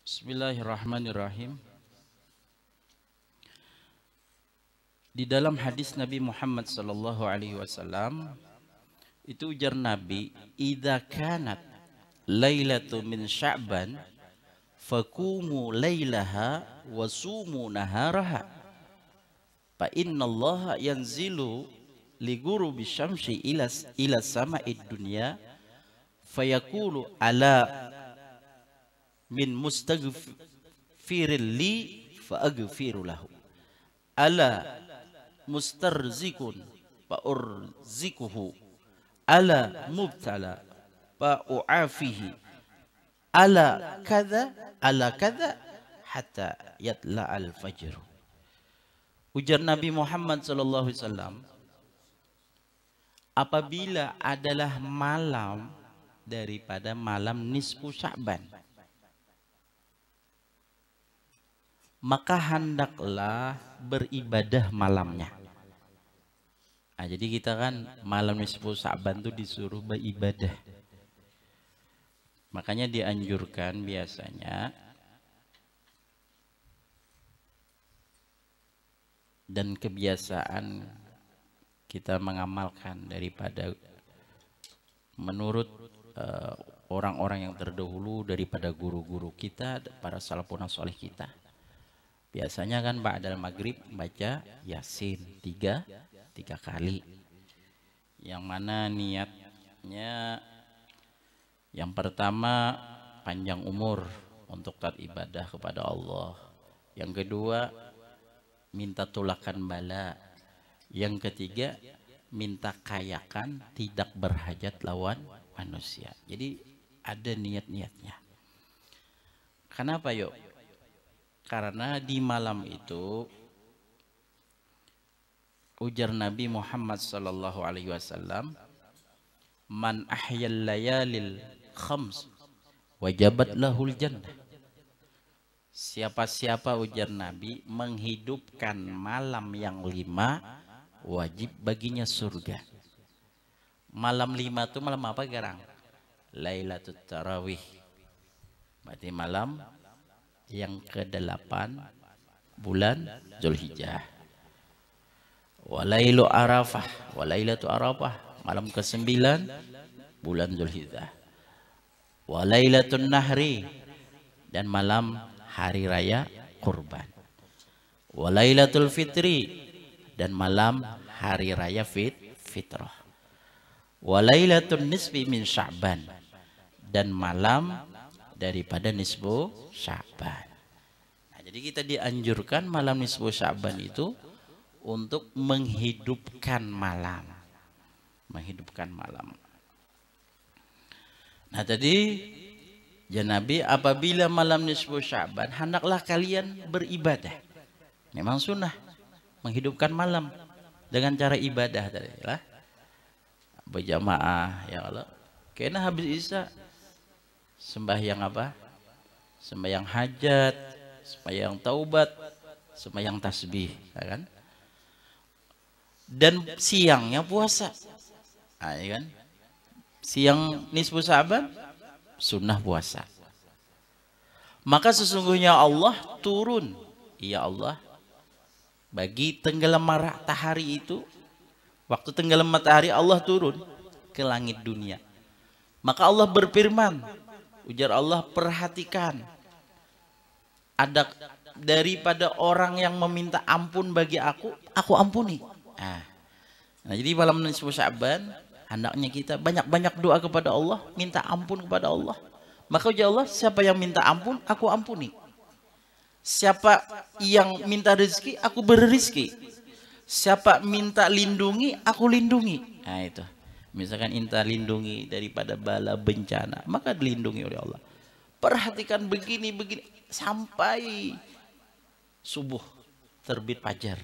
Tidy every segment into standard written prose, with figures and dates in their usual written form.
Bismillahirrahmanirrahim. Di dalam hadis Nabi Muhammad sallallahu alaihi wasallam itu ujar Nabi, "Idza kanat lailatu min Sya'ban faqumu lailaha wa sumu naharaha. Fa innallaha yanzilu li ghurubi syamsi ila sama'id dunya fayaqulu ala min mustaghfirin li fa aghfiru lahu. Ala mustarzikun fa urzikuhu. Ala mubtala fa uafihi. Ala kadza hatta yatla al fajr." Ujar Nabi Muhammad sallallahu alaihi wasallam, apabila adalah malam daripada malam nisfu Sya'ban, maka hendaklah beribadah malamnya. Nah, jadi kita kan malam nisfu Sya'ban itu disuruh beribadah. Makanya dianjurkan biasanya dan kebiasaan kita mengamalkan daripada menurut orang-orang yang terdahulu daripada guru-guru kita, para salafun salih kita. Biasanya kan ba'dal maghrib baca Yasin tiga kali. Yang mana niatnya yang pertama panjang umur untuk taat ibadah kepada Allah. Yang kedua minta tulakan bala. Yang ketiga minta kayakan tidak berhajat lawan manusia. Jadi ada niat-niatnya. Kenapa yuk? Karena di malam itu ujar Nabi Muhammad sallallahu alaihi wasallam, man ahyal layalil khams wajabat lahul jannah. Siapa-siapa ujar Nabi menghidupkan malam yang 5 wajib baginya surga. Malam 5 itu malam apa garang? Lailatul Tarawih. Berarti malam yang ke-8 bulan Zulhijjah. Walailu Arafah, walailatu Arafah, malam ke-9 bulan Zulhijjah. Walailatun Nahri, dan malam hari raya kurban. Walailatul Fitri, dan malam hari raya fitrah. Walailatun Nisfi min Sya'ban, dan malam daripada nisfu Sya'ban. Nah, jadi kita dianjurkan malam nisfu Sya'ban itu untuk menghidupkan malam. Menghidupkan malam. Nah, tadi ya Nabi, apabila malam nisfu Sya'ban hendaklah kalian beribadah. Memang sunnah menghidupkan malam dengan cara ibadah tadi lah. Berjamaah ya Allah. Karena habis Isya sembahyang apa? Sembahyang hajat, sembahyang taubat, sembahyang tasbih, ya kan? Dan siangnya puasa. Nah, ya kan? Siang nisfu Sya'ban sunnah puasa. Maka sesungguhnya Allah turun, ya Allah, bagi tenggelam matahari itu, waktu tenggelam matahari Allah turun ke langit dunia. Maka Allah berfirman, ujar Allah, perhatikan, ada daripada orang yang meminta ampun bagi aku ampuni. Nah, jadi malam nisfu Sya'ban hendaknya kita banyak-banyak doa kepada Allah, minta ampun kepada Allah. Maka ujar Allah, siapa yang minta ampun aku ampuni. Siapa yang minta rezeki aku beri rezeki. Siapa minta lindungi aku lindungi. Nah itu. Misalkan minta lindungi daripada bala bencana, maka dilindungi oleh Allah. Perhatikan begini sampai subuh terbit fajar.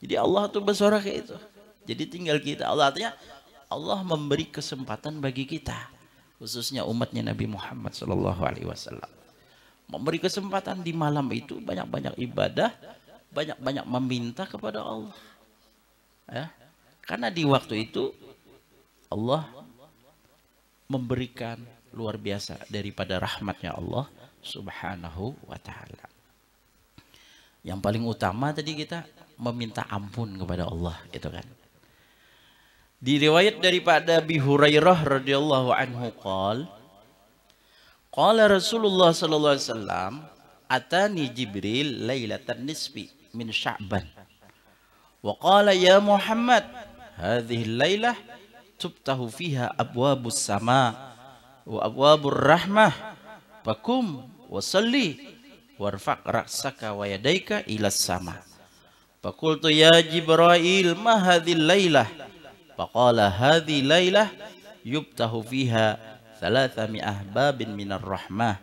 Jadi Allah tuh bersuara kayak itu. Jadi tinggal kita, Allah artinya Allah memberi kesempatan bagi kita, khususnya umatnya Nabi Muhammad sallallahu alaihi wasallam. Memberi kesempatan di malam itu banyak-banyak ibadah, banyak-banyak meminta kepada Allah. Ya. Karena di waktu itu Allah memberikan luar biasa daripada rahmatnya Allah Subhanahu wa ta'ala. Yang paling utama tadi kita meminta ampun kepada Allah, itu kan. Di riwayat daripada Abi Hurairah radhiyallahu anhu qala Rasulullah sallallahu alaihi wasallam atani Jibril lailatan nisfi min Sya'ban wa qala ya Muhammad hadhihi lailah tubtahu fiha abwabus sama wa abwabur rahmah fakum wa salli warfa' ra'saka wa yadayka ila sama. Faqultu ya Jibril ma hadhihi lailah? Faqala hadhihi lailah yubtahu fiha 300 babin minar rahmah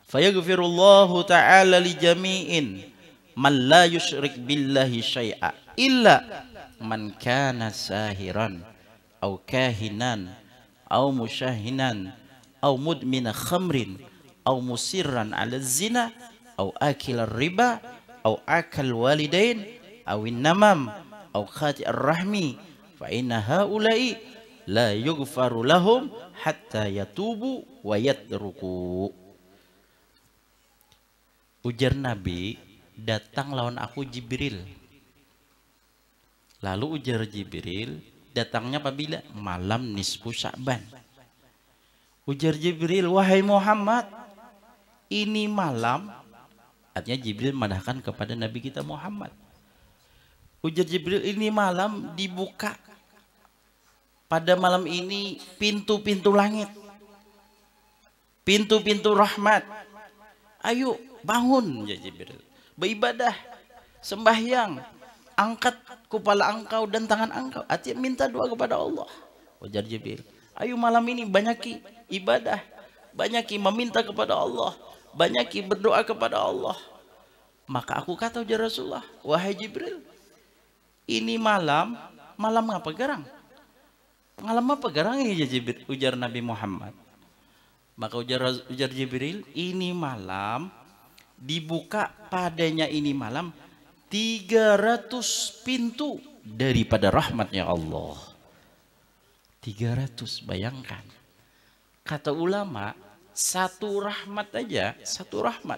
fayaghfirullahu ta'ala li jami'in man la yusyrik billahi syai'a illa man kana sahiran aw kahinan aw musyahinan aw mudmina khamrin aw musirran ala zina aw akilar riba aw akal walidain aw innamam aw khati'ar rahmi fa inna haula'i la yughfaru lahum hatta yatubu wa yatruku. Ujar Nabi, datang lawan aku Jibril. Lalu ujar Jibril, datangnya apabila malam nisfu Sya'ban. Ujar Jibril, wahai Muhammad, ini malam, artinya Jibril menadahkan kepada Nabi kita Muhammad. Ujar Jibril, ini malam dibuka pada malam ini pintu-pintu langit, pintu-pintu rahmat. Ayo bangun ya Jibril, beribadah, sembahyang, angkat kepala engkau dan tangan engkau, artinya minta doa kepada Allah. Ujar Jibril, ayo malam ini banyaki ibadah, banyaki meminta kepada Allah, banyaki berdoa kepada Allah. Maka aku kata ujar Rasulullah, wahai Jibril, ini malam apa garang? Malam apa garang ini ya Jibril? Ujar Nabi Muhammad. Maka ujar Jibril, ini malam dibuka padanya ini malam 300 pintu daripada rahmatnya Allah. 300, bayangkan. Kata ulama, satu rahmat aja, satu rahmat,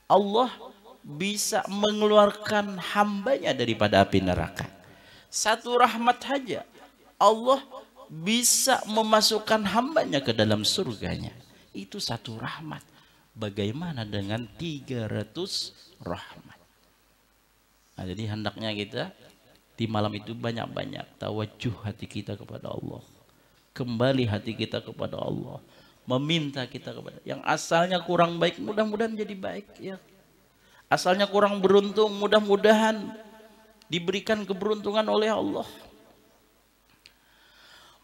Allah bisa mengeluarkan hambanya daripada api neraka. Satu rahmat saja Allah bisa memasukkan hambanya ke dalam surganya. Itu satu rahmat. Bagaimana dengan 300 rahmat? Nah, jadi hendaknya kita di malam itu banyak-banyak tawajuh hati kita kepada Allah. Kembali hati kita kepada Allah. Meminta kita kepada yang asalnya kurang baik, mudah-mudahan jadi baik ya. Asalnya kurang beruntung, mudah-mudahan diberikan keberuntungan oleh Allah.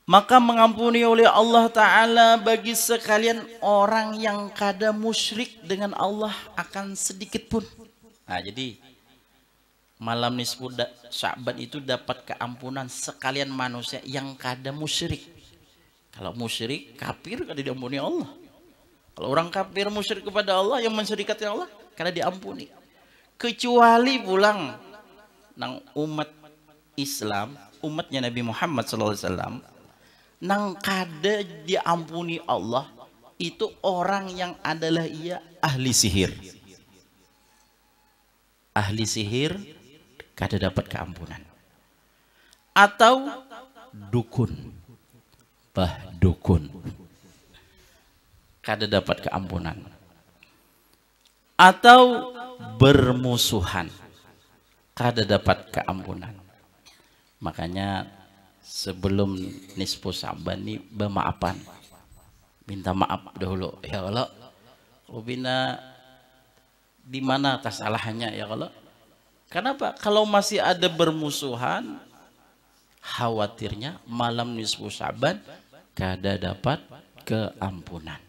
Maka mengampuni oleh Allah Ta'ala bagi sekalian orang yang kada musyrik dengan Allah akan sedikit pun. Nah, jadi malam nisfu Sya'ban itu dapat keampunan sekalian manusia yang kada musyrik. Kalau musyrik, kafir, kada diampuni Allah. Kalau orang kafir musyrik kepada Allah, yang mensyirikatkan Allah, kada diampuni. Kecuali pulang nang umat Islam, umatnya Nabi Muhammad SAW, nang kada diampuni Allah itu orang yang adalah ia ahli sihir. Ahli sihir kada dapat keampunan. Atau dukun, dukun kada dapat keampunan. Atau bermusuhan kada dapat keampunan. Makanya sebelum nisfu Sya'ban ini bermaafan, minta maaf dahulu ya Allah. Ubina di mana kesalahannya ya Allah? Kenapa? Kalau masih ada bermusuhan, khawatirnya malam nisfu Sya'ban kada dapat keampunan.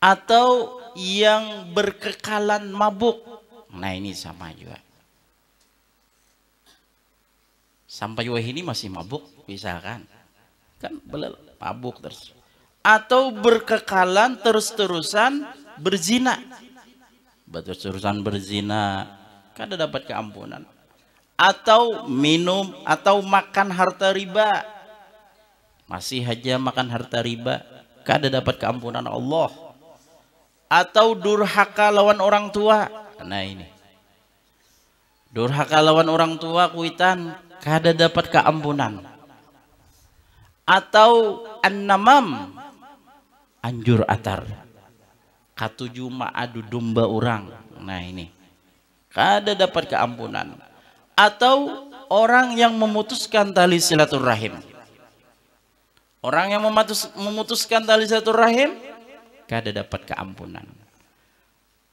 Atau yang berkekalan mabuk, nah ini sama juga. Sampai wah ini masih mabuk, bisa kan mabuk terus. Atau berkekalan terus-terusan berzina, berterus-terusan berzina, kada dapat keampunan. Atau minum atau makan harta riba, masih aja makan harta riba, kada dapat keampunan Allah. Atau durhaka lawan orang tua. Nah ini. Durhaka lawan orang tua kuitan kada dapat keampunan. Atau annamam, anjur atar. Katuju adu domba orang. Nah ini. Kada dapat keampunan. Atau orang yang memutuskan tali silaturahim. Orang yang memutuskan tali silaturahim kada dapat keampunan.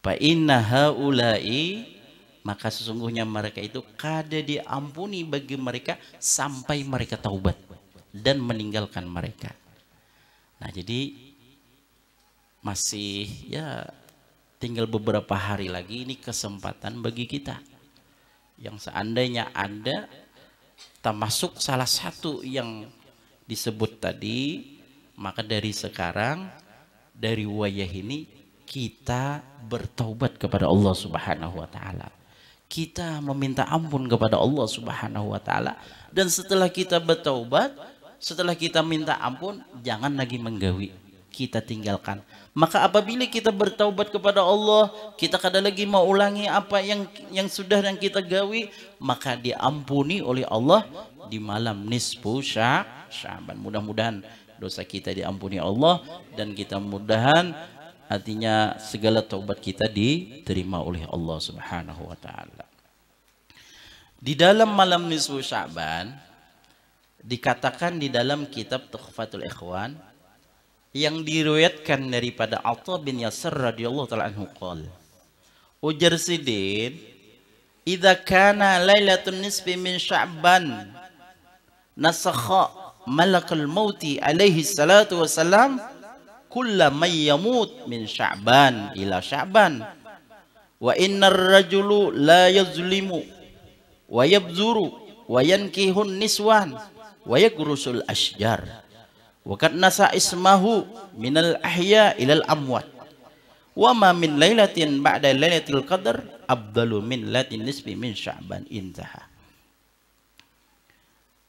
Fa inna haula'i, maka sesungguhnya mereka itu kada diampuni bagi mereka sampai mereka taubat dan meninggalkan mereka. Nah, jadi masih ya tinggal beberapa hari lagi, ini kesempatan bagi kita yang seandainya Anda termasuk salah satu yang disebut tadi, maka dari sekarang, dari wayah ini kita bertaubat kepada Allah Subhanahu wa taala. Kita meminta ampun kepada Allah Subhanahu wa taala, dan setelah kita bertaubat, setelah kita minta ampun, jangan lagi menggawi, kita tinggalkan. Maka apabila kita bertaubat kepada Allah, kita kada lagi mau ulangi apa yang sudah yang kita gawi, maka diampuni oleh Allah di malam nisfu Sya'ban. Mudah-mudahan dosa kita diampuni Allah, dan kita mudahan artinya segala taubat kita diterima oleh Allah Subhanahu wa taala. Di dalam malam nisfu Sya'ban dikatakan di dalam kitab Tuhfatul Ikhwan yang diriwayatkan daripada Atha bin Yasar radhiyallahu taala anhu qol, ujar Sidin, idza kana lailatul nisfi min Sya'ban nasakha malakul mauti alaihi salatu wassalam kulla may yamut min Sya'ban ila Sya'ban wa innar rajulu la yazlimu wa yabzuru wa yankihun niswan wa yakrusul ashjar wa kad nasa ismahu minal ahya ilal amwat wa ma min lailatin ba'da lailatul qadar afdalu min lailatin nisfi min Sya'ban intaha.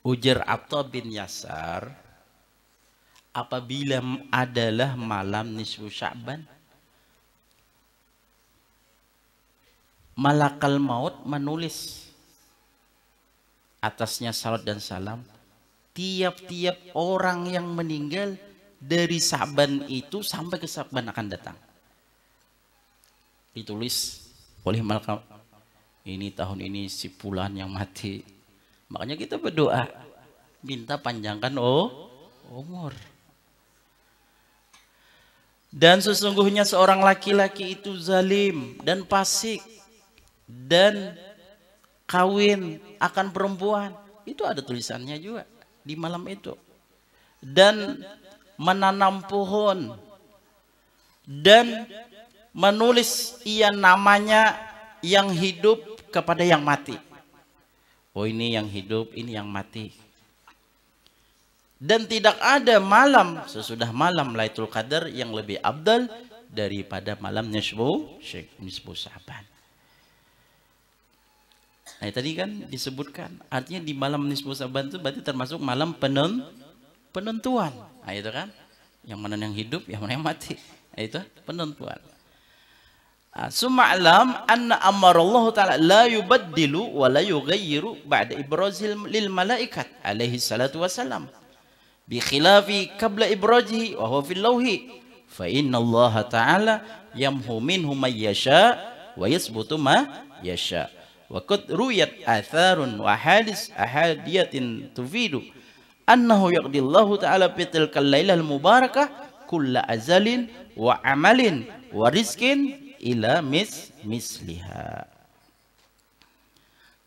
Ujar Atha bin Yasar, apabila adalah malam nisfu Sya'ban, malakal maut menulis atasnya salat dan salam tiap-tiap orang yang meninggal dari Sya'ban itu sampai ke Sya'ban akan datang. Ditulis oleh malaikat, ini tahun ini si fulan yang mati. Makanya kita berdoa minta panjangkan umur. Dan sesungguhnya seorang laki-laki itu zalim dan fasik dan kawin akan perempuan. Itu ada tulisannya juga di malam itu. Dan menanam pohon dan menulis ia namanya yang hidup kepada yang mati. Oh, ini yang hidup, ini yang mati. Dan tidak ada malam sesudah malam Lailatul Qadar yang lebih abdal daripada malam nisfu Sya'ban. Nah, tadi kan disebutkan, artinya di malam nisfu Sya'ban itu berarti termasuk malam penentuan. Nah, itu kan, yang mana yang hidup, yang mana yang mati. Nah, itu penentuan. Suma'lam anna amarallahu ta'ala la yubaddilu wa la yughayyiru ba'da ibrazil lil malaikat alaihi salatu wassalam bi khilafi qabla ibrajihi wa huwa fil lawhi fa inna Allah ta'ala yamhu minhu may yasha wa yasbutu ma yasha wa qad ruyat atharun wa hadis ahadiyatin tufidu annahu yaqdillahu ta'ala fi tilkal lailal mubarakah kulla azalin wa amalin wa rizkin ila misliha.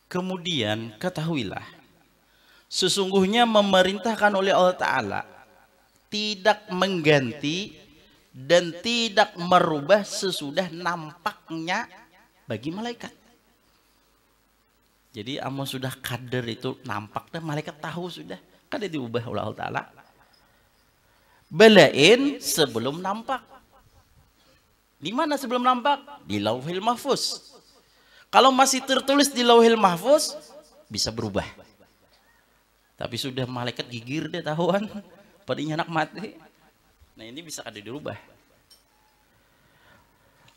Kemudian ketahuilah, sesungguhnya memerintahkan oleh Allah Ta'ala tidak mengganti dan tidak merubah sesudah nampaknya bagi malaikat. Jadi amun sudah kader itu nampak dan malaikat tahu sudah, kada diubah oleh Allah Ta'ala. Belain sebelum nampak. Di mana sebelum nampak? Di Lauhil Mahfuz. Kalau masih tertulis di Lauhil Mahfuz, bisa berubah. Tapi sudah malaikat gigir deh tahuan, padanya anak mati. Nah ini bisa kada dirubah.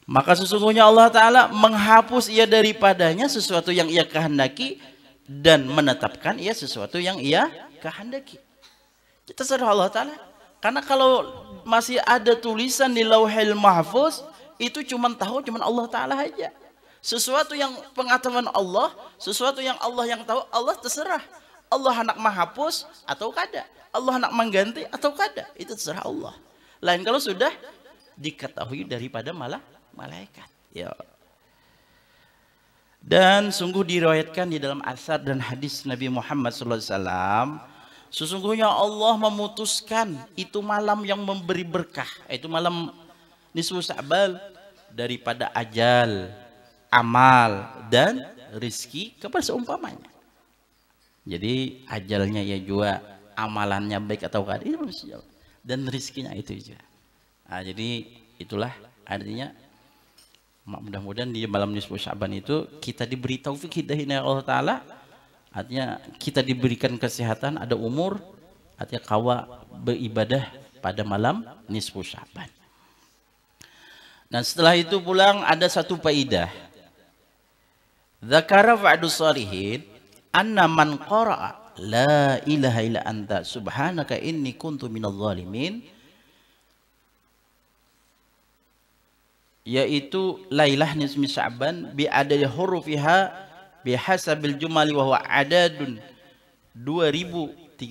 Maka sesungguhnya Allah Ta'ala menghapus ia daripadanya sesuatu yang ia kehendaki dan menetapkan ia sesuatu yang ia kehendaki. Kita serah Allah Ta'ala. Karena kalau masih ada tulisan di Lauhil Mahfuz, itu tahu Allah Ta'ala aja. Sesuatu yang pengetahuan Allah, sesuatu yang Allah yang tahu, Allah terserah. Allah hendak menghapus atau kada. Allah hendak mengganti atau kada. Itu terserah Allah. Lain kalau sudah diketahui daripada malaikat. Ya. Dan sungguh diriwayatkan di dalam asar dan hadis Nabi Muhammad SAW, sesungguhnya Allah memutuskan itu malam yang memberi berkah, itu malam nisfu Sya'ban, daripada ajal, amal dan rizki kepada seumpamanya. Jadi ajalnya ya juga, amalannya baik atau tidak itu manusia, dan rizkinya itu juga. Nah, jadi itulah artinya. Mudah-mudahan di malam nisfu Sya'ban itu kita diberi taufik hidayah Allah Ta'ala, artinya kita diberikan kesehatan, ada umur, artinya kawa beribadah pada malam nisfu Sya'ban. Dan setelah itu pulang ada satu faidah. Dzakara ba'du shalihin anna man qara'a la ilaha illa anta subhanaka inni kuntu minadh dhalimin, yaitu lailah nisfi Sya'ban bi adadi hurufiha bihasabil jumali wa huwa adadun 2375,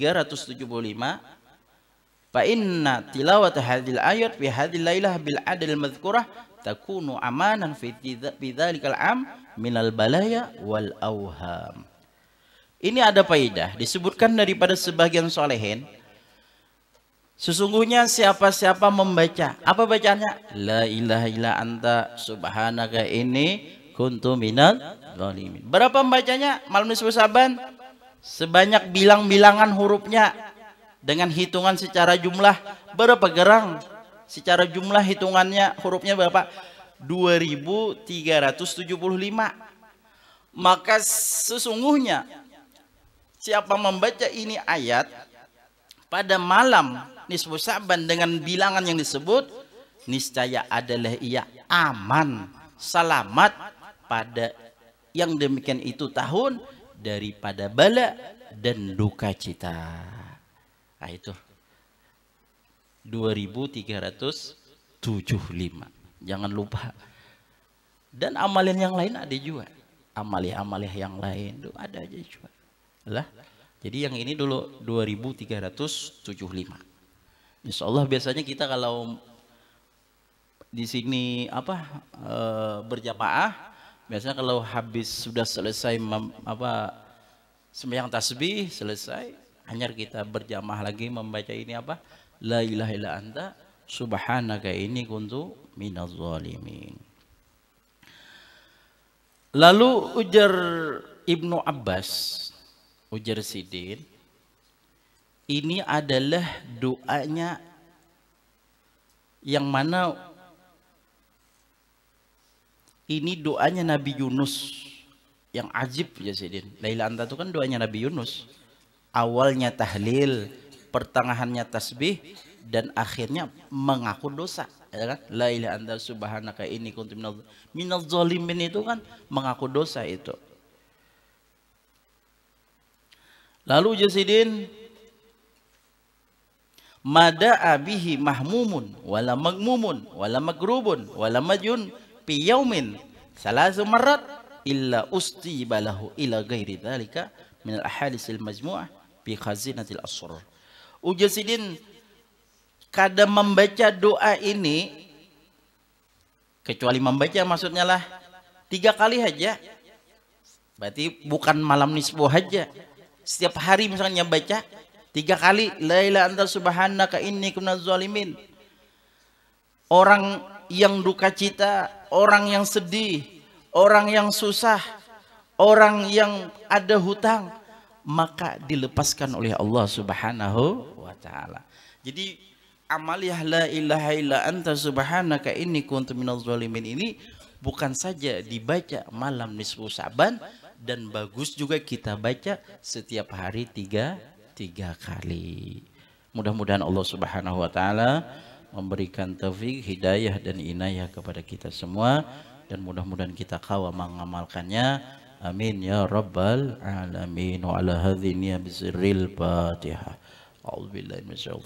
fa inna tilawat hadhil ayat fi hadhil lailah bil adadil madhkurah takunu amanan fi dzalikal am minal balaya wal awham. Ini ada faedah disebutkan daripada sebagian solehin. Sesungguhnya siapa-siapa membaca, apa bacanya? La ilaha illa anta subhanaka inni kuntu minadz dzalimin. Berapa membacanya malam nisfu Sya'ban? Sebanyak bilang-bilangan hurufnya dengan hitungan secara jumlah berapa gerang? Secara jumlah hitungannya hurufnya berapa? 2375. Maka sesungguhnya siapa membaca ini ayat pada malam nisfu Sya'ban dengan bilangan yang disebut, niscaya adalah ia aman, selamat pada yang demikian itu tahun daripada bala dan duka cita. Nah itu 2375. Jangan lupa. Dan amalan yang lain ada juga. Amalia-amalia yang lain itu ada aja juga. Lah. Jadi yang ini dulu 2375. Insya Allah biasanya kita kalau di sini berjamaah, biasanya kalau habis sudah selesai sembahyang tasbih selesai, hanya kita berjamaah lagi membaca ini la ilaha illa anta subhanaka inni kuntu minadz zalimin. Lalu ujar Ibnu Abbas, ujar Sidin, ini adalah doanya yang mana ini doanya Nabi Yunus yang ajib ya Sidin. La ilaha anta itu kan doanya Nabi Yunus. Awalnya tahlil, pertengahannya tasbih, dan akhirnya mengaku dosa. Ya kan? La ilaha anta subhanaka inni kuntu minadz zalimin itu kan mengaku dosa itu. Lalu Jasidin mada'a bihi mahmumun wala magmumun wala magrubun wala majun fi yaumin salasu marrat illa ustiba lahu ila ghairi dzalika min al-ahadisil majmu'ah bi khazinatil asrar. Ujasidin kadang membaca doa ini, kecuali membaca maksudnya lah 3 kali aja, berarti bukan malam nisfu aja, setiap hari misalnya baca 3 kali la ilaha anta subhanaka inni kuntu minadz zalimin. Orang yang duka cita, orang yang sedih, orang yang susah, orang yang ada hutang, maka dilepaskan oleh Allah Subhanahu wa taala. Jadi amaliyah la ilaha illa anta subhanaka inni kuntu minadz zalimin ini bukan saja dibaca malam nisfu Sya'ban, dan bagus juga kita baca setiap hari 3 kali. Mudah-mudahan Allah Subhanahu wa taala memberikan taufik, hidayah dan inayah kepada kita semua, dan mudah-mudahan kita kawal mengamalkannya. Amin ya rabbal alamin. Wa ala hadhihi bisirril Fatihah. A'udzubillahi minasyaitonir